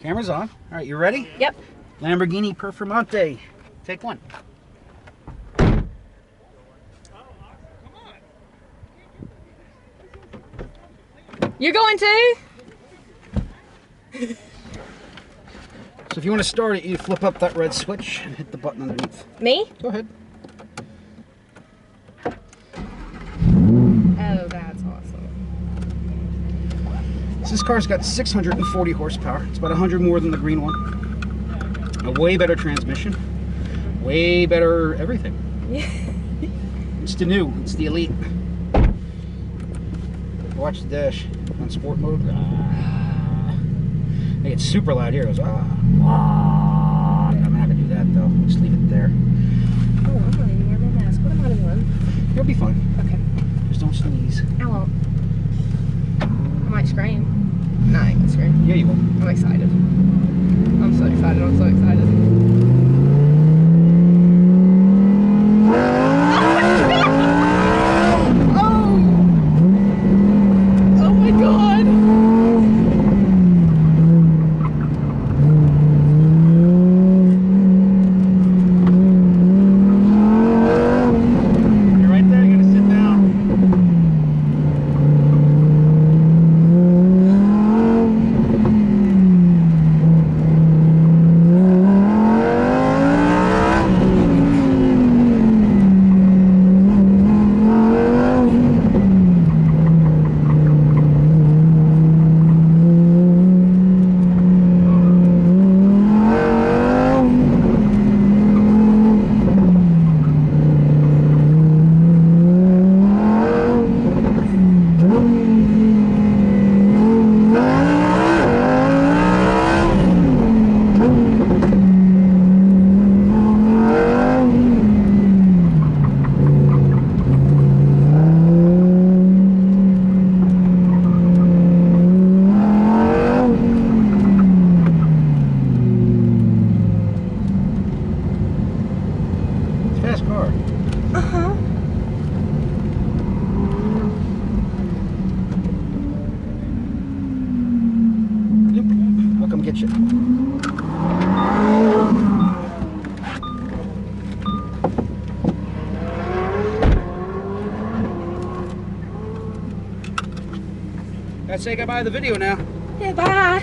Camera's on. All right, you ready? Yep. Lamborghini Performante. Take one. You're going to? So if you want to start it, you flip up that red switch and hit the button underneath. Me? Go ahead. Oh, that's awesome. So this car's got 640 horsepower. It's about 100 more than the green one. A way better transmission. Way better everything. It's the new. It's the elite. Watch the dash on sport mode. Hey, it's super loud here. It goes, I'm not gonna do that though. Just leave it there. Oh, I'm not even wearing my mask. What am I doing? You'll be fine. Okay. Just don't sneeze. I won't. I might scream. No, I ain't gonna scream. Yeah, you will. I'm excited. I'm so excited. I'm so excited. Fast car. Uh-huh. Yep. I'll come get you. Gotta say goodbye to the video now. Yeah, bye.